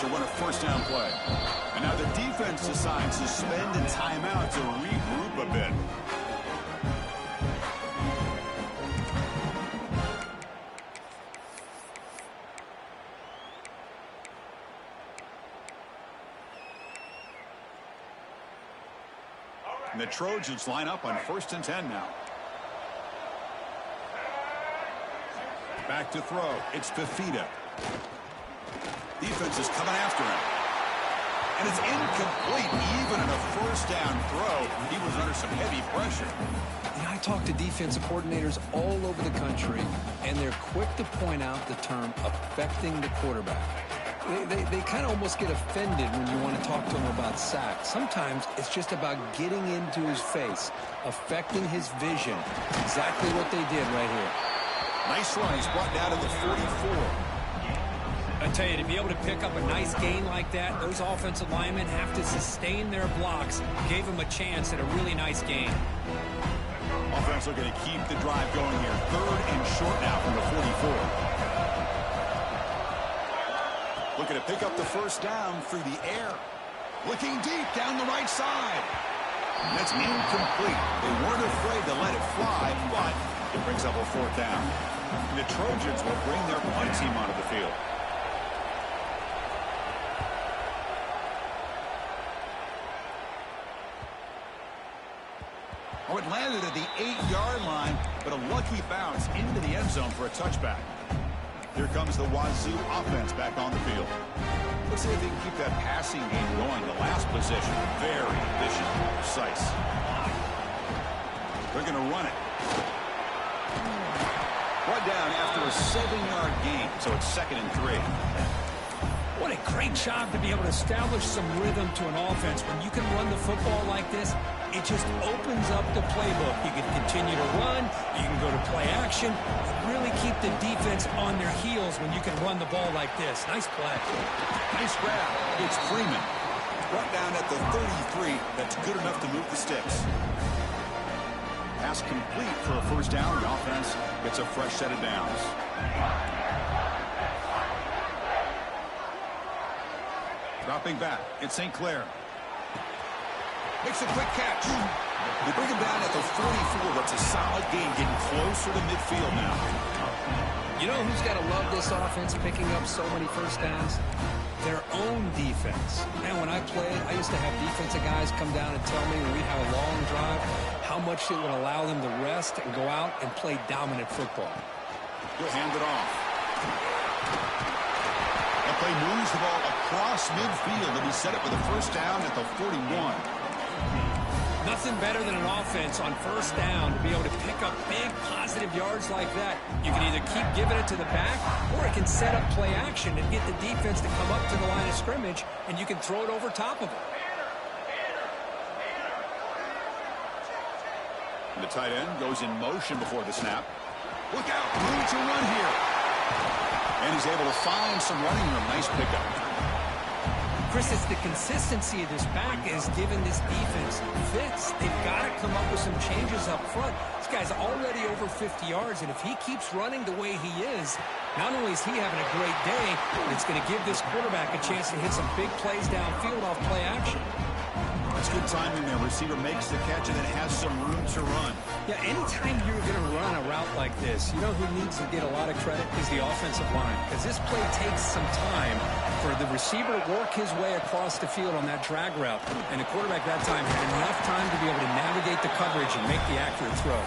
to run a first down play. And now the defense decides to suspend and timeout to regroup a bit. And the Trojans line up on 1st and 10 now. Back to throw. It's Fafita. Defense is coming after him. And it's incomplete. Even in a first down throw, he was under some heavy pressure. I talk to defensive coordinators all over the country, and they're quick to point out the term affecting the quarterback. They kind of almost get offended when you want to talk to them about sacks. Sometimes it's just about getting into his face, affecting his vision. Exactly what they did right here. Nice run. He's brought down to the 44. I tell you, to be able to pick up a nice gain like that, those offensive linemen have to sustain their blocks. Gave him a chance at a really nice gain. Offense looking to keep the drive going here. 3rd and short now from the 44. Looking to pick up the first down through the air. Looking deep down the right side. That's incomplete. They weren't afraid to let it fly, but it brings up a 4th down. And the Trojans will bring their punt team onto the field. Oh, it landed at the 8-yard line, but a lucky bounce into the end zone for a touchback. Here comes the Wazoo offense back on the field. Let's see if they can keep that passing game going. The last possession, very efficient, precise. They're going to run it. Brought down after a 7-yard gain, so it's 2nd and 3. What a great job to be able to establish some rhythm to an offense. When you can run the football like this, it just opens up the playbook. You can continue to run. You can go to play action. Really keep the defense on their heels when you can run the ball like this. Nice play. Nice grab. It's Freeman. Brought down at the 33. That's good enough to move the sticks. Pass complete for a first down. The offense gets a fresh set of downs. Dropping back. It's St. Clair. Makes a quick catch. They bring him down at the 44. That's a solid gain, getting closer to midfield now. You know who's got to love this offense picking up so many first downs? Their own defense. Man, when I played, I used to have defensive guys come down and tell me when we'd have a long drive how much it would allow them to rest and go out and play dominant football. He'll hand it off. That play moves the ball across midfield, and he set it with a first down at the 41. Nothing better than an offense on first down to be able to pick up big positive yards like that. You can either keep giving it to the back, or it can set up play action and get the defense to come up to the line of scrimmage, and you can throw it over top of it. And the tight end goes in motion before the snap. Look out, room to run here. And he's able to find some running room. Nice pickup. Chris, it's the consistency of this back is giving this defense fits. They've got to come up with some changes up front. This guy's already over 50 yards, and if he keeps running the way he is, not only is he having a great day, but it's going to give this quarterback a chance to hit some big plays downfield off play action. That's good timing there. Receiver makes the catch and then has some room to run. Yeah, anytime you're going to run a route like this, you know who needs to get a lot of credit is the offensive line, because this play takes some time for the receiver to work his way across the field on that drag route, and the quarterback that time had enough time to be able to navigate the coverage and make the accurate throw.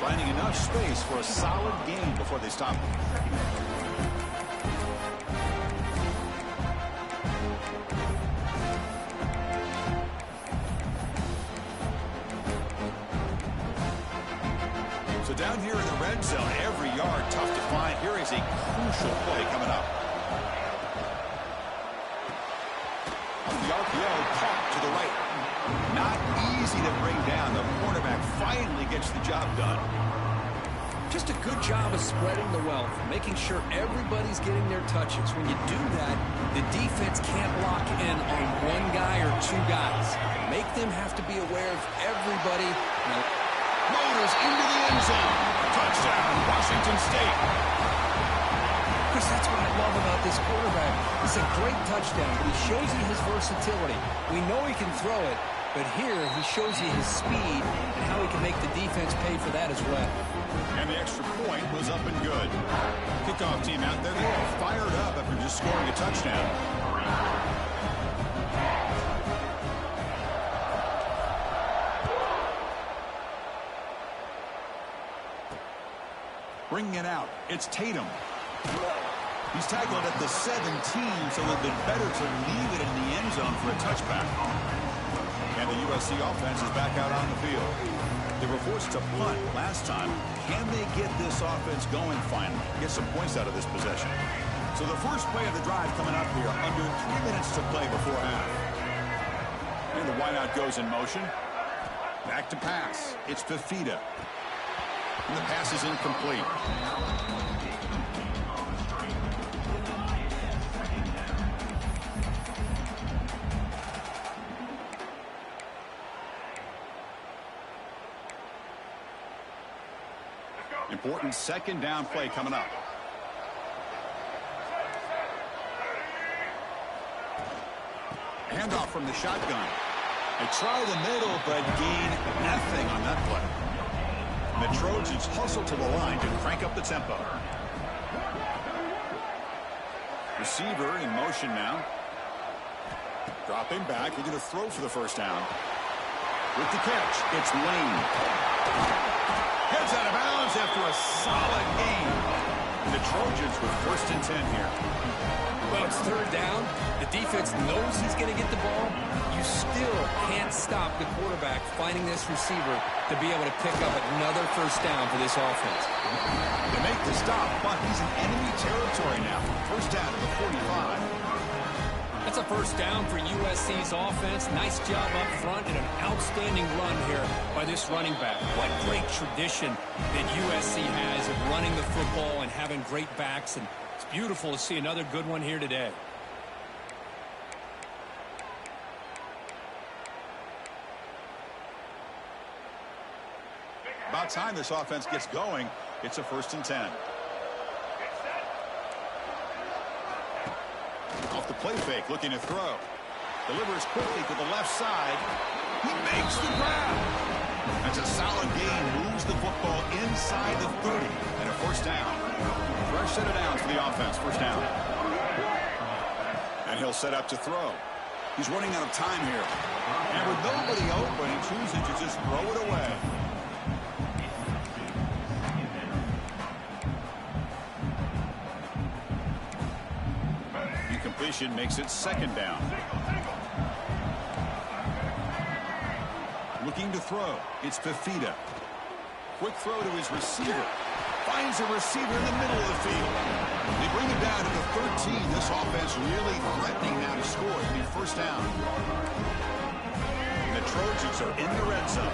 Finding enough space for a solid gain before they stop him. So down here in the red zone, every yard tough to find. Here is a crucial play coming up. Off the RPO, caught to the right. Not easy to bring down. The cornerback finally gets the job done. Just a good job of spreading the wealth, making sure everybody's getting their touches. When you do that, the defense can't lock in on one guy or two guys. Make them have to be aware of everybody. Motors into the end zone. Touchdown, Washington State. Chris, that's what I love about this quarterback. It's a great touchdown, but he shows you his versatility. We know he can throw it, but here he shows you his speed and how he can make the defense pay for that as well. And the extra point was up and good. Kickoff team out there, they're all fired up after just scoring a touchdown. Bringing it out, it's Tatum. He's tackled at the 17, so it would have been better to leave it in the end zone for a touchback. And the USC offense is back out on the field. They were forced to punt last time. Can they get this offense going finally? Get some points out of this possession. So the first play of the drive coming up here, under 3 minutes to play before half. And the wideout goes in motion. Back to pass. It's Fafita. And the pass is incomplete. Important second down play coming up. Handoff from the shotgun. They try the middle, but gain nothing on that play. The Trojans hustle to the line to crank up the tempo. Receiver in motion now. Dropping back. He's going to throw for the first down. With the catch, it's Lane. Heads out of bounds after a solid gain. The Trojans with 1st and 10 here. Well, it's 3rd down. The defense knows he's going to get the ball. You still can't stop the quarterback finding this receiver to be able to pick up another 1st down for this offense. They make the stop, but he's in enemy territory now. 1st down to the 45. That's a 1st down for USC's offense. Nice job up front and an outstanding run here by this running back. What great tradition that USC has of running the football and having great backs, and it's beautiful to see another good one here today. About time this offense gets going. It's a 1st and 10. Off the play fake, looking to throw. Delivers quickly to the left side. He makes the grab. That's a solid gain. Moves the football inside the 30. And a 1st down. Fresh set of downs for the offense. 1st down. And he'll set up to throw. He's running out of time here. And with nobody open, he chooses to just throw it away. Incompletion makes it 2nd down. Looking to throw. It's Fafita. Quick throw to his receiver. Finds a receiver in the middle of the field. They bring him down to the 13. This offense really threatening now to score. It'll be 1st down. And the Trojans are in the red zone.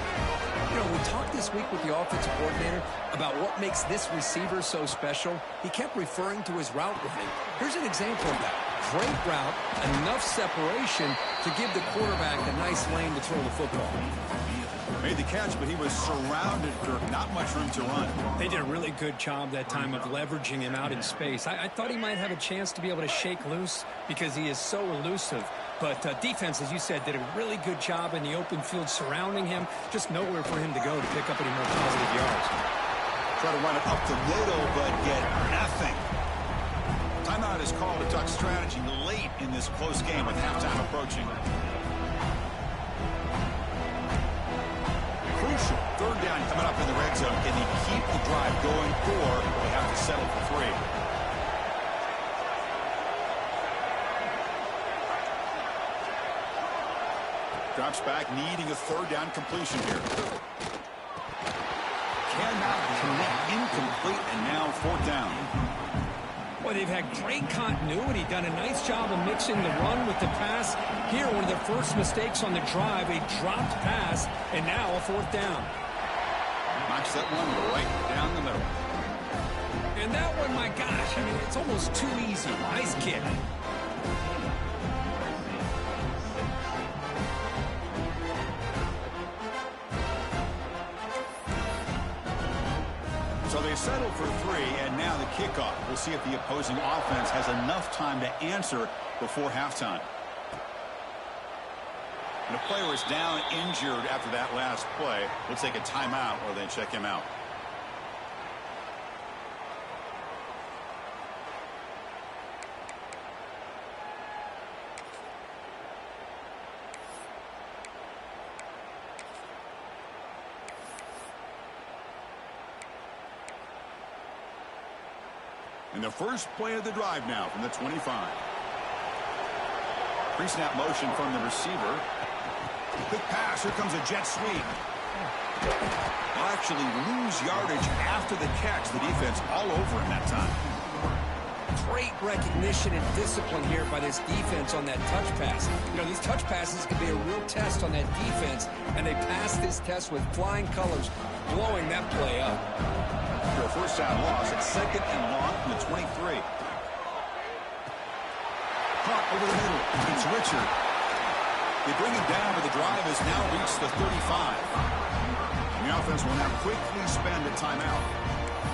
You know, we talked this week with the offensive coordinator about what makes this receiver so special. He kept referring to his route running. Here's an example of that. Great route, enough separation to give the quarterback a nice lane to throw the football. Made the catch, but he was surrounded for not much room to run. They did a really good job that time of leveraging him out in space. I thought he might have a chance to be able to shake loose because he is so elusive. But defense, as you said, did a really good job in the open field surrounding him. Just nowhere for him to go to pick up any more positive yards. Try to run it up the middle, but get nothing. Timeout is called to talk strategy late in this close game with halftime approaching. Crucial 3rd down coming up in the red zone. Can he keep the drive going, or they have to settle for 3? Drops back, needing a 3rd down completion here. Cannot connect, incomplete, and now 4th down. Well, they've had great continuity, done a nice job of mixing the run with the pass. Here, one of their first mistakes on the drive, a dropped pass, and now a 4th down. Knocks that one right down the middle. And that one, my gosh, I mean, it's almost too easy. Nice kick. So they they settle for 3, and now the kickoff. We'll see if the opposing offense has enough time to answer before halftime. And the player is down injured after that last play. We'll take a timeout or then check him out. And the first play of the drive now from the 25. Pre-snap motion from the receiver. Quick pass. Here comes a jet sweep. They'll actually lose yardage after the catch. The defense all over him that time. Great recognition and discipline here by this defense on that touch pass. You know, these touch passes can be a real test on that defense, and they passed this test with flying colors, blowing that play up. For a first down loss, it's 2nd and long from the 23. Caught over the middle. It's Richard. They bring him down, but the drive has now reached the 35. And the offense will now quickly spend a timeout.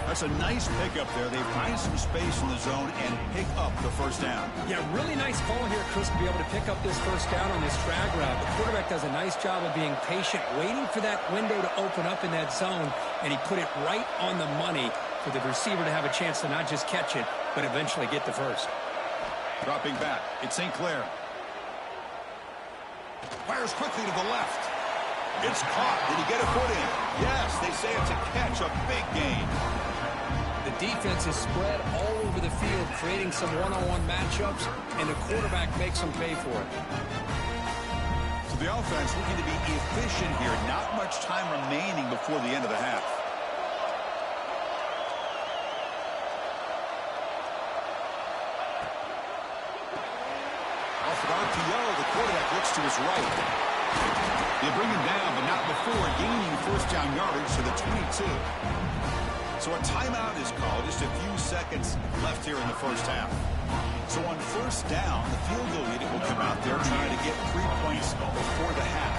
That's a nice pickup there. They find some space in the zone and pick up the first down. Yeah, really nice call here, Chris, to be able to pick up this first down on this drag route. The quarterback does a nice job of being patient, waiting for that window to open up in that zone, and he put it right on the money for the receiver to have a chance to not just catch it, but eventually get the first. Dropping back, it's St. Clair. Fires quickly to the left. It's caught. Did he get a foot in? Yes, they say it's a catch, a big gain. The defense is spread all over the field, creating some one-on-one matchups, and the quarterback makes them pay for it. So the offense looking to be efficient here. Not much time remaining before the end of the half. Off an RPO, the quarterback looks to his right. They bring him down, but not before gaining first down yardage to the 22. So a timeout is called. Just a few seconds left here in the first half. So on first down, the field goal unit will come out there trying to get 3 points before the half.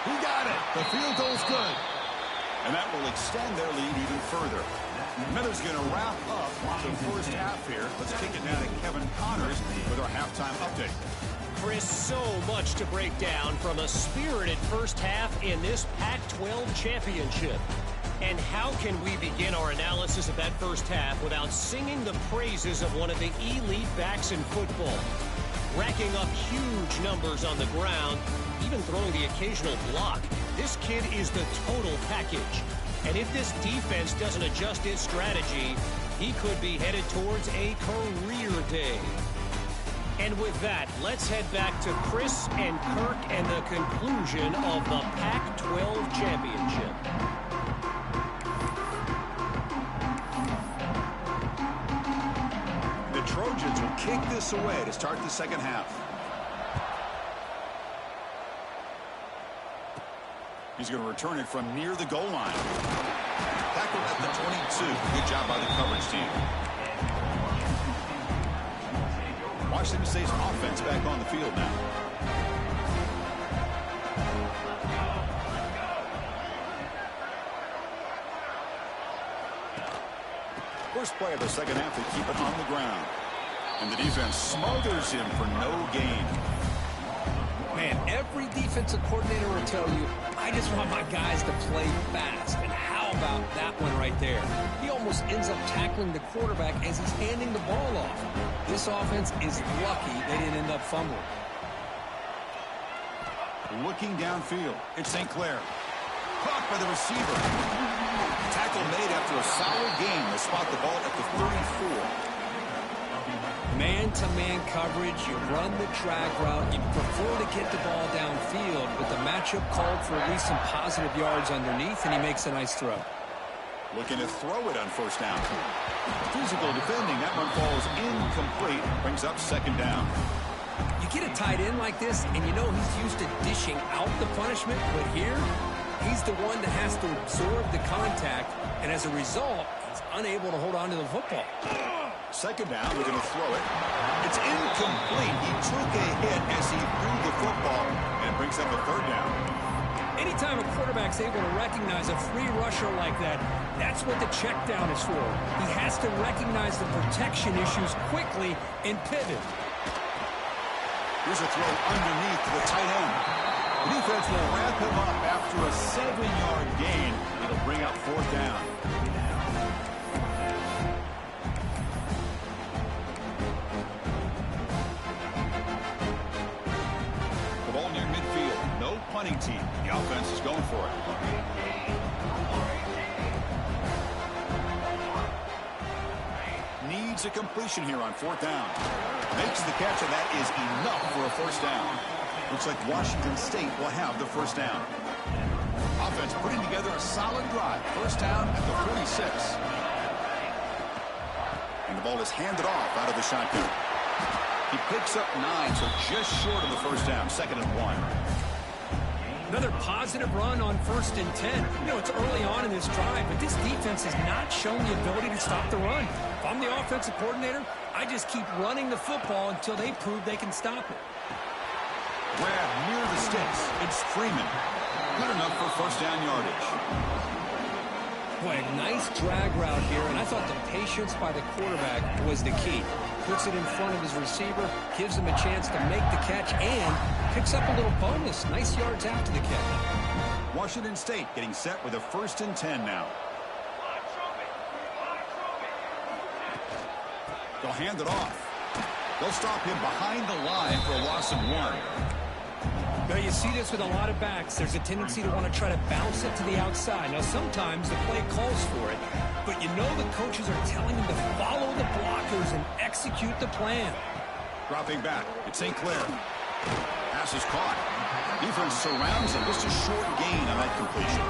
He got it. The field goal's good. And that will extend their lead even further. Miller's going to wrap up the first half here. Let's take it now to Kevin Connors with our halftime update. Chris, so much to break down from a spirited first half in this Pac-12 championship. And how can we begin our analysis of that first half without singing the praises of one of the elite backs in football? Racking up huge numbers on the ground, even throwing the occasional block. This kid is the total package. And if this defense doesn't adjust its strategy, he could be headed towards a career day. And with that, let's head back to Chris and Kirk and the conclusion of the Pac-12 championship. The Trojans will kick this away to start the second half. He's going to return it from near the goal line. Tackled at the 22. Good job by the coverage team. Washington State's offense back on the field now. First play of the second half, they keep it on the ground. And the defense smothers him for no gain. Man, every defensive coordinator will tell you, I just want my guys to play fast. And how about that one right there? He almost ends up tackling the quarterback as he's handing the ball off. This offense is lucky they didn't end up fumbling. Looking downfield, it's St. Clair. Caught by the receiver. Tackle made after a solid game. They spot the ball at the 34. Man-to-man coverage, you run the drag route, you prefer to get the ball downfield, but the matchup called for at least some positive yards underneath, and he makes a nice throw. Looking to throw it on first down. Physical defending, that one falls incomplete, brings up second down. You get a tight end like this, and you know he's used to dishing out the punishment, but here, he's the one that has to absorb the contact, and as a result, he's unable to hold on to the football. Second down, they're going to throw it. It's incomplete. He took a hit as he threw the football and brings up a third down. Anytime a quarterback's able to recognize a free rusher like that, that's what the check down is for. He has to recognize the protection issues quickly and pivot. Here's a throw underneath to the tight end. The defense will wrap him up after a 7-yard gain. It'll bring up 4th down. The ball near midfield. No punting team. The offense is going for it. Needs a completion here on 4th down. Makes the catch, and that is enough for a 1st down. Looks like Washington State will have the 1st down. Offense putting together a solid drive. 1st down at the 46. And the ball is handed off out of the shotgun. He picks up 9, so just short of the 1st down. 2nd and 1. Another positive run on 1st and 10. You know, it's early on in this drive, but this defense has not shown the ability to stop the run. If I'm the offensive coordinator, I just keep running the football until they prove they can stop it. Grab near the sticks. It's Freeman. Good enough for 1st down yardage. Boy, a nice drag route here, and I thought the patience by the quarterback was the key. Puts it in front of his receiver, gives him a chance to make the catch, and picks up a little bonus. Nice yards after the catch. Washington State getting set with a 1st and 10 now. They'll hand it off. They'll stop him behind the line for a loss of 1. Now, you see this with a lot of backs. There's a tendency to want to try to bounce it to the outside. Now, sometimes the play calls for it, but you know the coaches are telling them to follow the blockers and execute the plan. Dropping back, it's St. Clair. Pass is caught. Defense surrounds him. Just a short gain on that completion.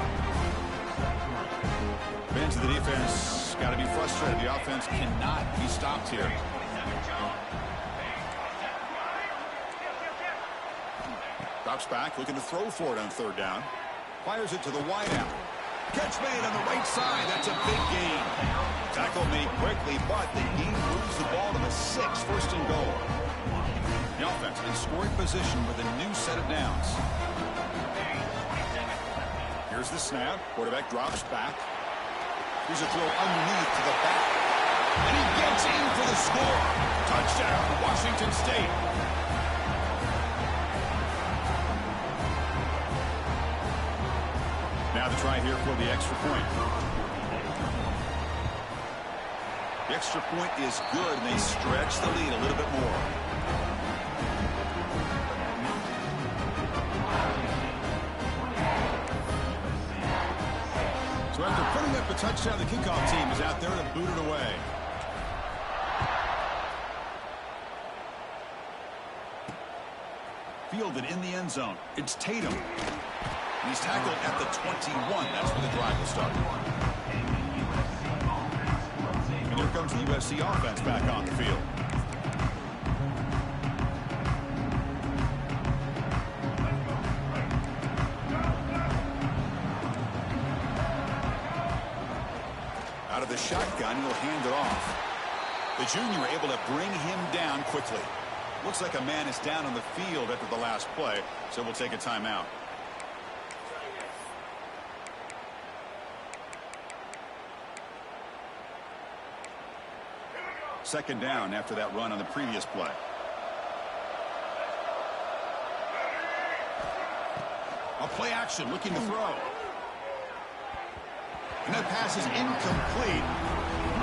Fans of the defense got to be frustrated. The offense cannot be stopped here. Drops back, looking to throw for it on 3rd down. Fires it to the wideout. Catch made on the right side. That's a big gain. Tackle made quickly, but the Eagles moves the ball to the 6, 1st and goal. The offense in scoring position with a new set of downs. Here's the snap. Quarterback drops back. Here's a throw underneath to the back. And he gets in for the score. Touchdown, Washington State. Now the try here for the extra point. The extra point is good, and they stretch the lead a little bit more. So after putting up a touchdown, the kickoff team is out there to boot it away. Fielded in the end zone. It's Tatum. And he's tackled at the 21. That's where the drive will start. And here comes the USC offense back on the field. Out of the shotgun, he'll hand it off. The junior able to bring him down quickly. Looks like a man is down on the field after the last play, so we'll take a timeout. Second down after that run on the previous play. A play action looking to throw. And that pass is incomplete.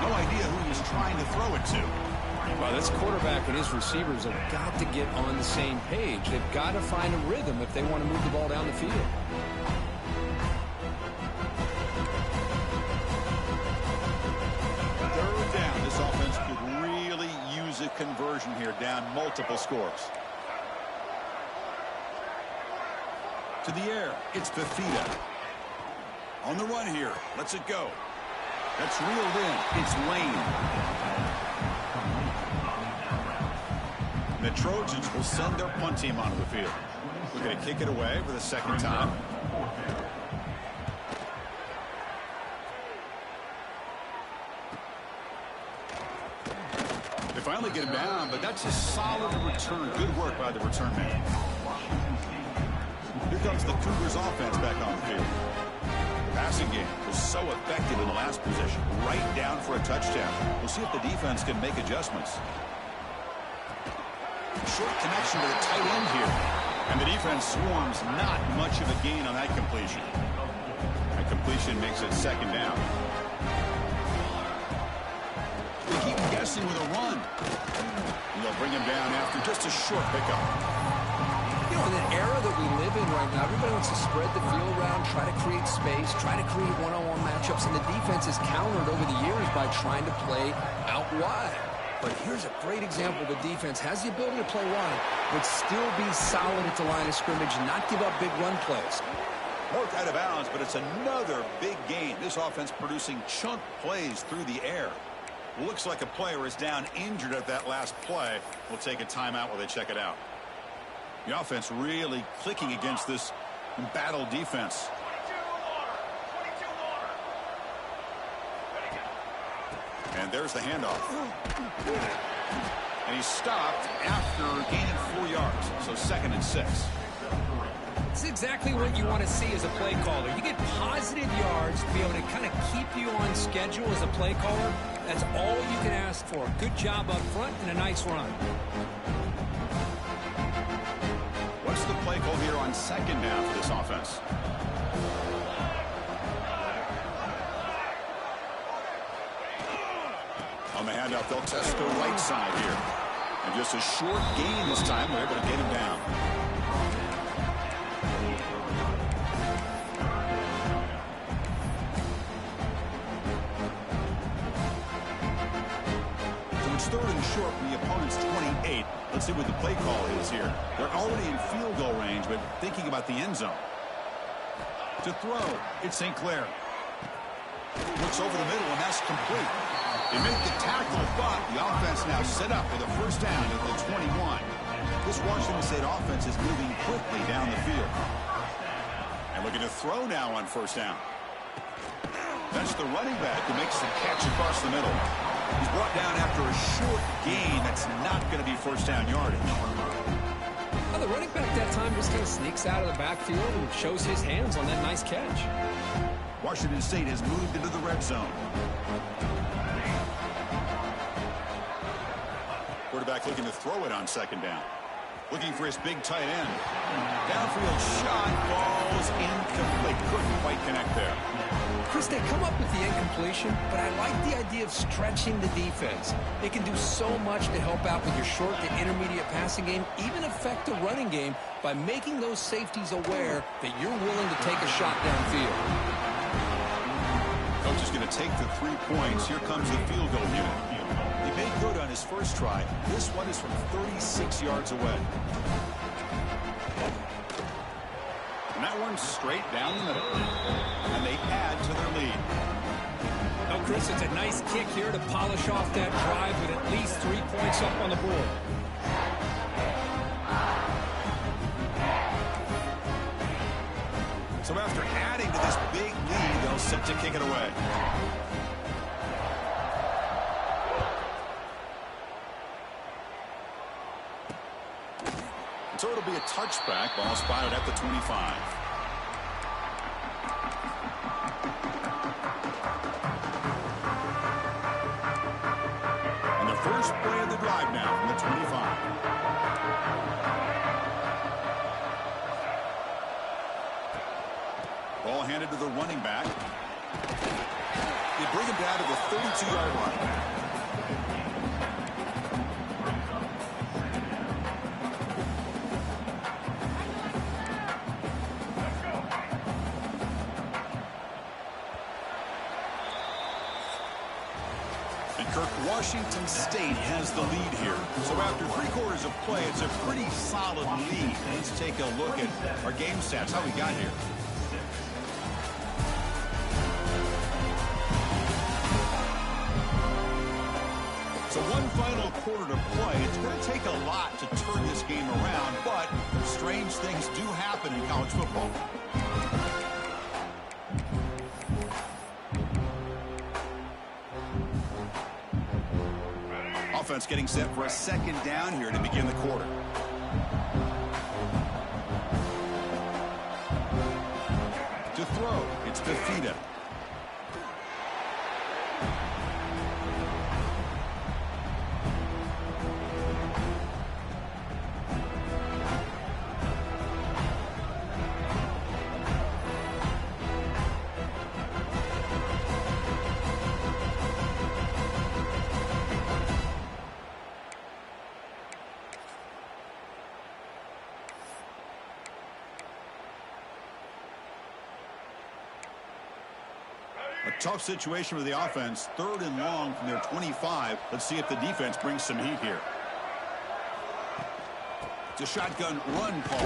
No idea who he was trying to throw it to. Well, this quarterback and his receivers have got to get on the same page. They've got to find a rhythm if they want to move the ball down the field. Third down. This offense could really use a conversion here, down multiple scores. To the air. It's Fafita. On the run here. Lets it go. That's reeled in. It's Lane. The Trojans will send their punt team onto the field. We're going to kick it away for the second time. They finally get him down, but that's a solid return. Good work by the return man. Here comes the Cougars offense back on the field. The passing game was so effective in the last possession, right down for a touchdown. We'll see if the defense can make adjustments. Short connection to the tight end here. And the defense swarms, not much of a gain on that completion. That completion makes it second down. They keep guessing with a run. And they'll bring him down after just a short pickup. You know, in an era that we live in right now, everybody wants to spread the field around, try to create space, try to create one-on-one matchups, and the defense is countered over the years by trying to play out wide. But here's a great example. The defense has the ability to play wide, but still be solid at the line of scrimmage, not give up big run plays. Marked out of bounds, but it's another big gain. This offense producing chunk plays through the air. Looks like a player is down injured at that last play. We'll take a timeout while they check it out. The offense really clicking against this embattled defense. And there's the handoff. And he's stopped after gaining 4 yards. So 2nd and 6. It's exactly what you want to see as a play caller. You get positive yards to be able to kind of keep you on schedule as a play caller. That's all you can ask for. Good job up front and a nice run. What's the play call here on 2nd down for this offense? On the handoff, they'll test the right side here. And just a short gain this time. They're able to get him down. So it's 3rd and short from the opponent's 28. Let's see what the play call is here. They're already in field goal range, but thinking about the end zone. To throw, it's St. Clair. Looks over the middle, and that's complete. They make the tackle, but the offense now set up with a first down at the 21. This Washington State offense is moving quickly down the field. And looking to throw now on first down. That's the running back who makes the catch across the middle. He's brought down after a short gain. That's not going to be first down yardage. Well, the running back that time just kind of sneaks out of the backfield and shows his hands on that nice catch. Washington State has moved into the red zone. Quarterback looking to throw it on 2nd down. Looking for his big tight end. Downfield shot, ball's incomplete. Couldn't quite connect there. Chris, they come up with the incompletion, but I like the idea of stretching the defense. They can do so much to help out with your short to intermediate passing game, even affect the running game by making those safeties aware that you're willing to take a shot downfield. Coach is going to take the 3 points. Here comes the field goal unit. He made good on his first try. This one is from 36 yards away. And that one's straight down the middle. And they add to their lead. Now, Chris, it's a nice kick here to polish off that drive with at least 3 points up on the board. So after adding to this big lead, they'll set to kick it away. So it'll be a touchback. Ball spotted at the 25. And the first play of the drive now from the 25. Ball handed to the running back. They bring him down to the 32-yard line. Washington State has the lead here. So after 3/4 of play, it's a pretty solid lead. Let's take a look at our game stats, how we got here. So one final quarter to play. It's going to take a lot to turn this game around, but strange things do happen in college football. Offense getting set for a second down here to begin the quarter. defeat him. A tough situation for the offense. 3rd and long from their 25. Let's see if the defense brings some heat here. It's a shotgun run call.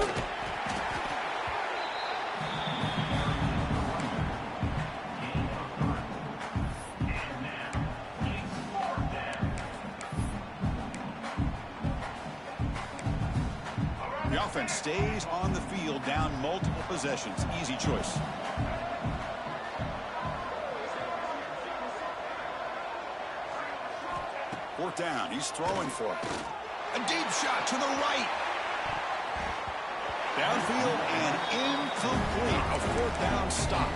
The offense stays on the field, down multiple possessions. Easy choice. Fourth down. He's throwing for it. A deep shot to the right. Downfield and incomplete. A 4th down stop.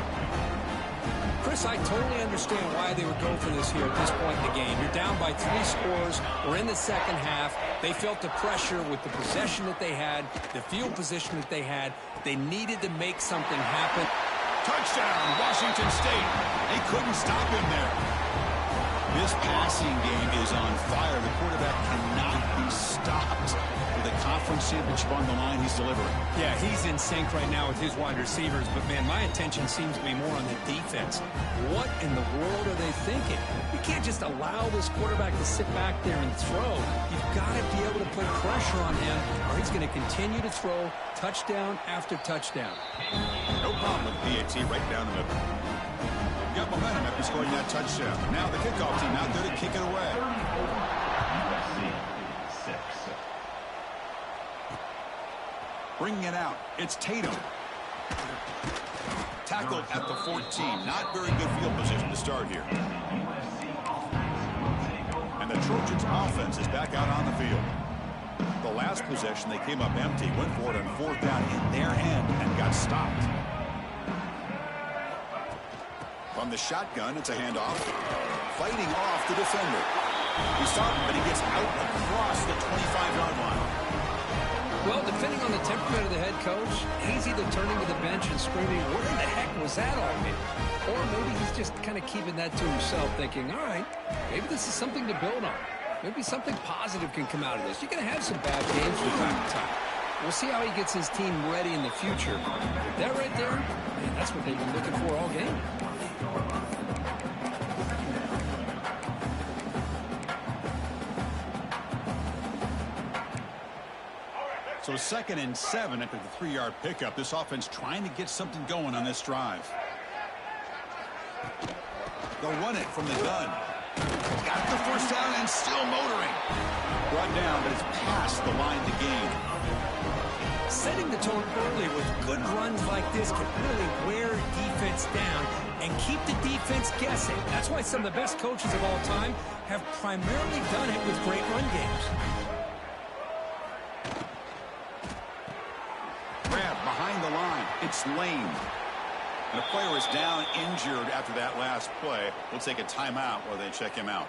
Chris, I totally understand why they would go for this here at this point in the game. You're down by 3 scores. We're in the second half. They felt the pressure with the possession that they had, the field position that they had. They needed to make something happen. Touchdown, Washington State. They couldn't stop him there. This passing game is on fire. The quarterback cannot be stopped. With a conference championship on the line, he's delivering. Yeah, he's in sync right now with his wide receivers. But, man, my attention seems to be more on the defense. What in the world are they thinking? You can't just allow this quarterback to sit back there and throw. You've got to be able to put pressure on him, or he's going to continue to throw touchdown after touchdown. No problem with PAT right down the middle. Got momentum after scoring that touchdown. Now the kickoff team out there to kick it away. Bringing it out. It's Tatum. Tackled at the 14. Not very good field position to start here. And the Trojans offense is back out on the field. The last possession, they came up empty, went for it on 4th down in their end and got stopped. From the shotgun, it's a handoff. Fighting off the defender. He's starting, but he gets out across the 25-yard line. Well, depending on the temperament of the head coach, he's either turning to the bench and screaming, where the heck was that all mean? Or maybe he's just kind of keeping that to himself, thinking, all right, maybe this is something to build on. Maybe something positive can come out of this. You're going to have some bad games from time to time. We'll see how he gets his team ready in the future. That right there, man, that's what they've been looking for all game. So 2nd and 7 after the 3-yard pickup. This offense trying to get something going on this drive. They'll run it from the gun. Got the 1st down and still motoring. Brought down, but it's past the line to gain. Setting the tone early with good runs like this can really wear defense down and keep the defense guessing. That's why some of the best coaches of all time have primarily done it with great run games. Grab behind the line. It's Lane. And a player is down injured after that last play. We'll take a timeout while they check him out.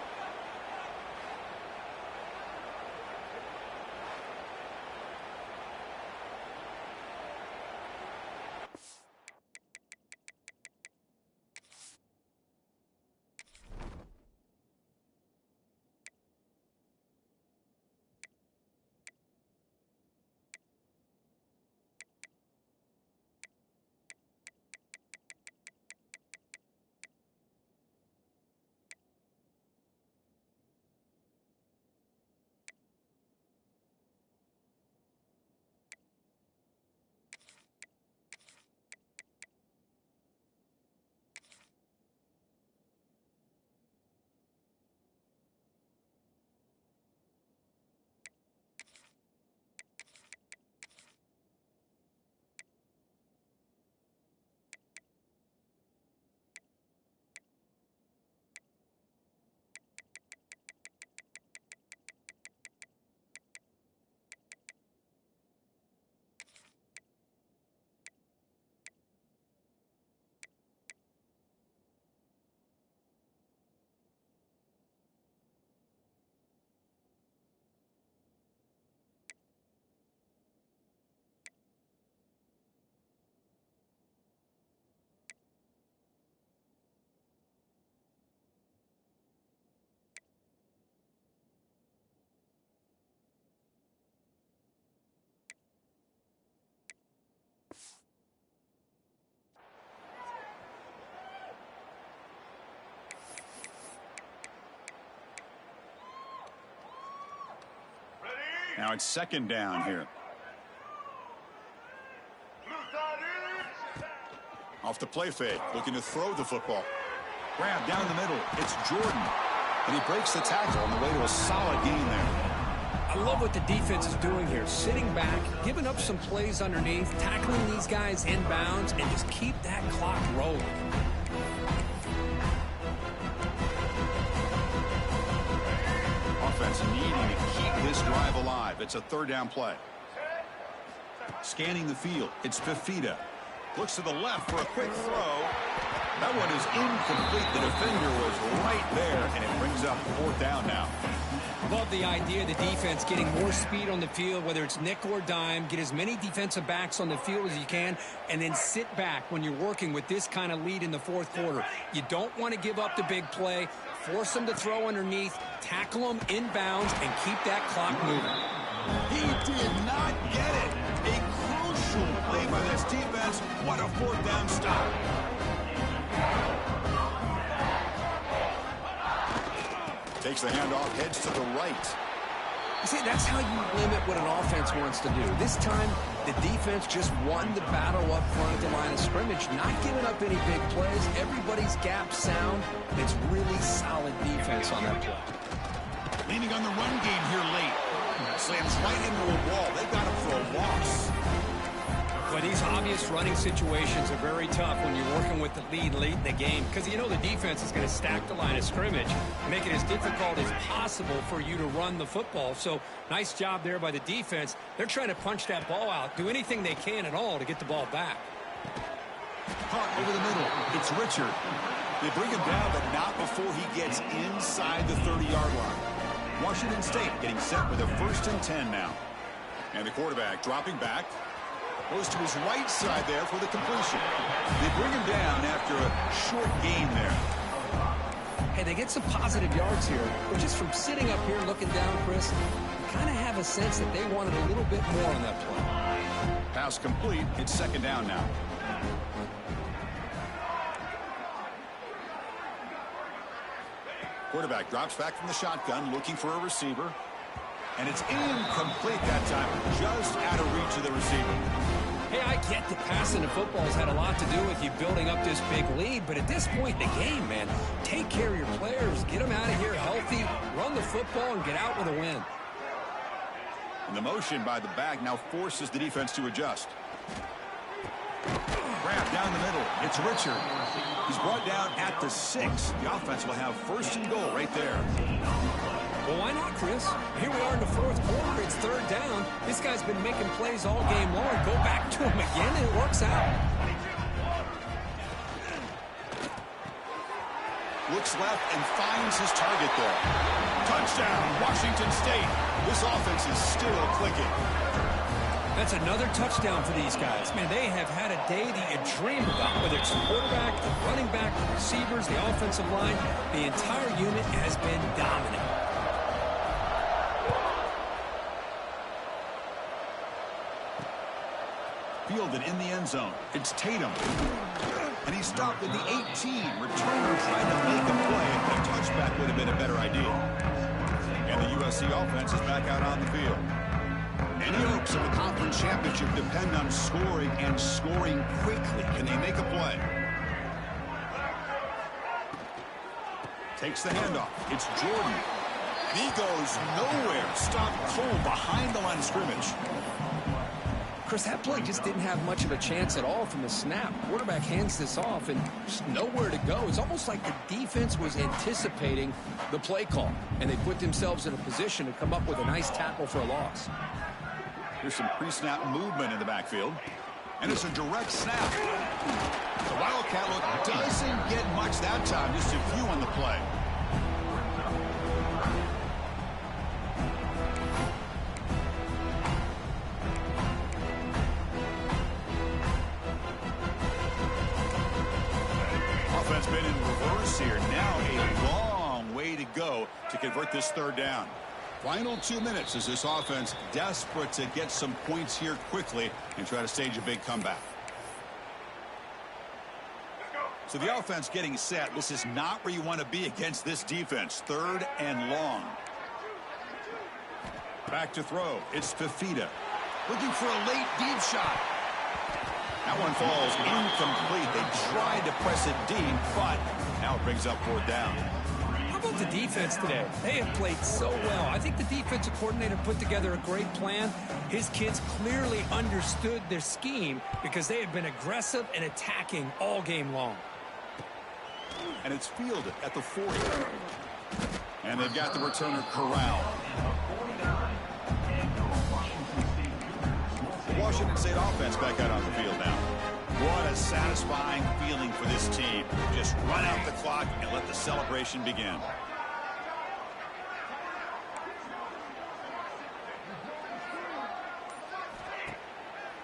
Now it's second down here. Off the play fake, looking to throw the football. Grab down the middle. It's Jordan. And he breaks the tackle on the way to a solid gain there. I love what the defense is doing here. Sitting back, giving up some plays underneath, tackling these guys inbounds, and just keep that clock rolling. Offense needing to keep this drive alive. It's a third down play. Scanning the field. It's Fifita. Looks to the left for a quick throw. That one is incomplete. The defender was right there, and it brings up fourth down now. Love the idea of the defense getting more speed on the field, whether it's nickel or dime. Get as many defensive backs on the field as you can, and then sit back when you're working with this kind of lead in the fourth quarter. You don't want to give up the big play. Force them to throw underneath, tackle them inbounds, and keep that clock moving. He did not get it. A crucial play by this defense. What a fourth down stop. Takes the handoff, heads to the right. You see, that's how you limit what an offense wants to do. This time, the defense just won the battle up front at the line of scrimmage, not giving up any big plays. Everybody's gap sound. It's really solid defense on that play. Leaning on the run game here late. Slams right into a wall. They got him for a loss. But these obvious running situations are very tough when you're working with the lead late in the game, because you know the defense is going to stack the line of scrimmage, make it as difficult as possible for you to run the football. So nice job there by the defense. They're trying to punch that ball out, do anything they can at all to get the ball back. Caught over the middle. It's Richard. They bring him down, but not before he gets inside the 30-yard line. Washington State getting set with a 1st and 10 now. And the quarterback dropping back. Goes to his right side there for the completion. They bring him down after a short gain there. Hey, they get some positive yards here, but just from sitting up here looking down, Chris, you kind of have a sense that they wanted a little bit more on that play. Pass complete. It's second down now. Quarterback drops back from the shotgun, looking for a receiver. And it's incomplete that time, just out of reach of the receiver. Hey, I get that passing the football has had a lot to do with you building up this big lead, but at this point in the game, man, take care of your players, get them out of here healthy, run the football, and get out with a win. And the motion by the back now forces the defense to adjust. Grab down the middle. It's Richard. He's brought down at the 6. The offense will have 1st and goal right there. Well, why not, Chris? Here we are in the fourth quarter. It's third down. This guy's been making plays all game long. Go back to him again, and it works out. Looks left and finds his target there. Touchdown, Washington State. This offense is still clicking. That's another touchdown for these guys. Man, they have had a day that you dream about, whether it's the quarterback, the running back, the receivers, the offensive line. The entire unit has been dominant. Fielded in the end zone. It's Tatum. And he's stopped at the 18. Returner trying to make a play. A touchback would have been a better idea. And the USC offense is back out on the field. Any hopes of a conference championship depend on scoring and scoring quickly. Can they make a play? Takes the handoff. It's Jordan. And he goes nowhere. Stopped cold behind the line of scrimmage. Chris, that play just didn't have much of a chance at all from the snap. Quarterback hands this off and just nowhere to go. It's almost like the defense was anticipating the play call, and they put themselves in a position to come up with a nice tackle for a loss. Here's some pre-snap movement in the backfield. And it's a direct snap. The Wildcat look doesn't get much that time, just a few on the play. Offense been in reverse here. Now a long way to go to convert this third down. Final 2 minutes as this offense desperate to get some points here quickly and try to stage a big comeback. So the offense getting set. This is not where you want to be against this defense. 3rd and long. Back to throw. It's Fafita. Looking for a late deep shot. That one falls incomplete. They tried to press it deep, but now it brings up fourth down. How about the defense today? They have played so well. I think the defensive coordinator put together a great plan. His kids clearly understood their scheme because they have been aggressive and attacking all game long. And it's fielded at the 40. And they've got the returner corralled. Washington State offense back out on the field now. What a satisfying feeling for this team. Just run out the clock and let the celebration begin.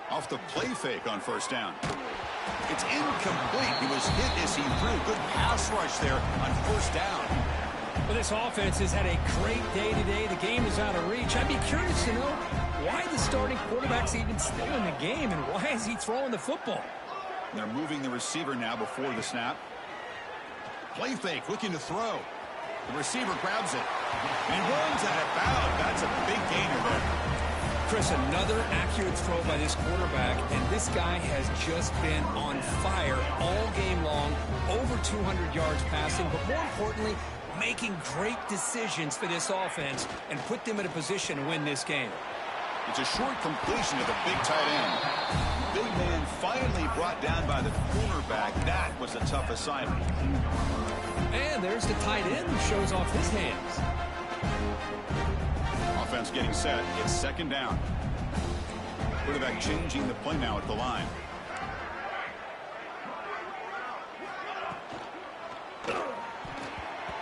Off the play fake on first down. It's incomplete. He was hit as he threw. Good pass rush there on first down. Well, this offense has had a great day today. The game is out of reach. I'd be curious to know why the starting quarterback's even still in the game and why is he throwing the football? They're moving the receiver now before the snap. Play fake, looking to throw. The receiver grabs it and runs out of bounds. That's a big gainer there. Chris, another accurate throw by this quarterback, and this guy has just been on fire all game long, over 200 yards passing, but more importantly, making great decisions for this offense and put them in a position to win this game. It's a short completion to the big tight end. Big man finally brought down by the cornerback. That was a tough assignment. And there's the tight end who shows off his hands. Offense getting set. It's second down. Quarterback changing the play now at the line.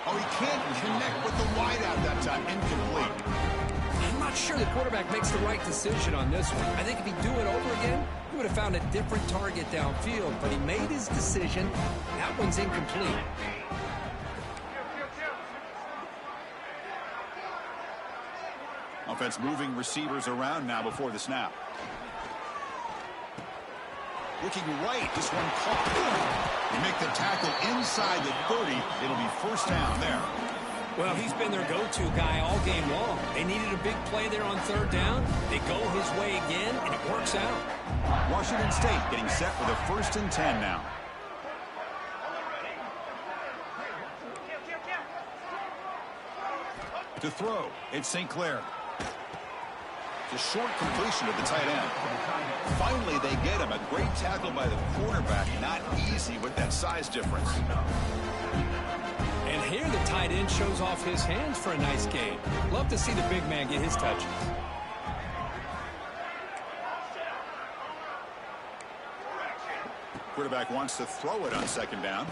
Oh, he can't connect with the wideout that time. Incomplete. I'm not sure the quarterback makes the right decision on this one. I think if he'd do it over again, he would have found a different target downfield, but he made his decision. That one's incomplete. Offense moving receivers around now before the snap. Looking right, this one caught. They make the tackle inside the 30. It'll be first down there. Well, he's been their go-to guy all game long. They needed a big play there on third down. They go his way again, and it works out. Washington State getting set for the 1st and 10 now. To throw, it's St. Clair. It's a short completion of the tight end. Finally, they get him. A great tackle by the quarterback. Not easy with that size difference. And here the tight end shows off his hands for a nice gain. Love to see the big man get his touches. Quarterback wants to throw it on second down.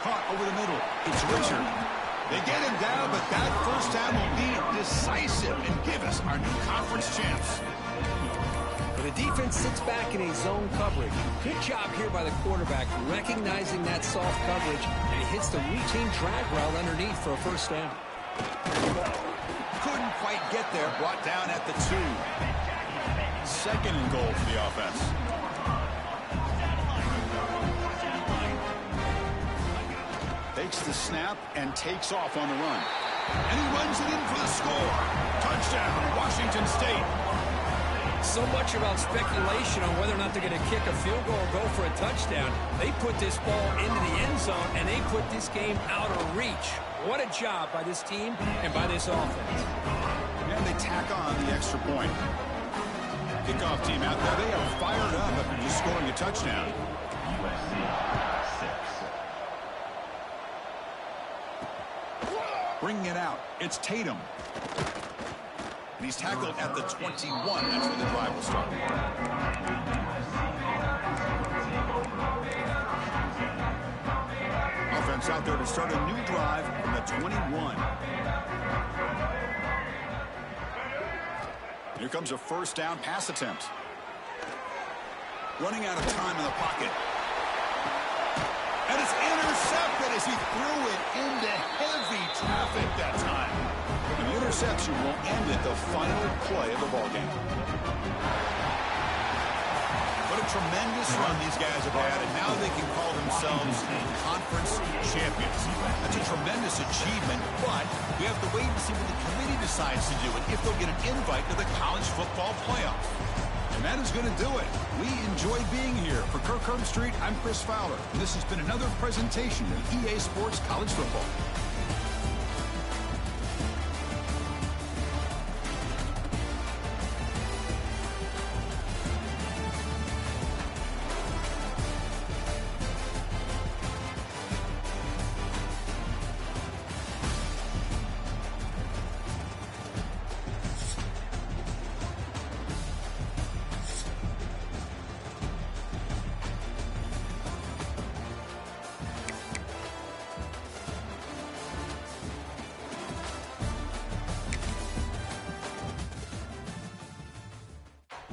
Caught over the middle. It's Richard. They get him down, but that first down will be decisive and give us our new conference champs. But the defense sits back in a zone coverage. Good job here by the quarterback, recognizing that soft coverage, and he hits the routine drag route underneath for a first down. Couldn't quite get there, brought down at the 2. Second and goal for the offense. Takes the snap and takes off on the run. And he runs it in for the score. Touchdown, Washington State. So much about speculation on whether or not they're going to kick a field goal or go for a touchdown. They put this ball into the end zone, and they put this game out of reach. What a job by this team and by this offense. And they tack on the extra point. Kickoff team out there. They are fired up after just scoring a touchdown. Bringing it out, it's Tatum. And he's tackled at the 21. That's where the drive will start. Offense out there to start a new drive from the 21. Here comes a first down pass attempt. Running out of time in the pocket. And it's intercepted as he threw it into heavy traffic that time. And the interception will end at the final play of the ballgame. But a tremendous run these guys have had, and now they can call themselves conference champions. That's a tremendous achievement, but we have to wait and see what the committee decides to do and if they'll get an invite to the college football playoff. And that is going to do it. We enjoy being here. For Kirk Street, I'm Chris Fowler, and this has been another presentation of EA Sports College Football.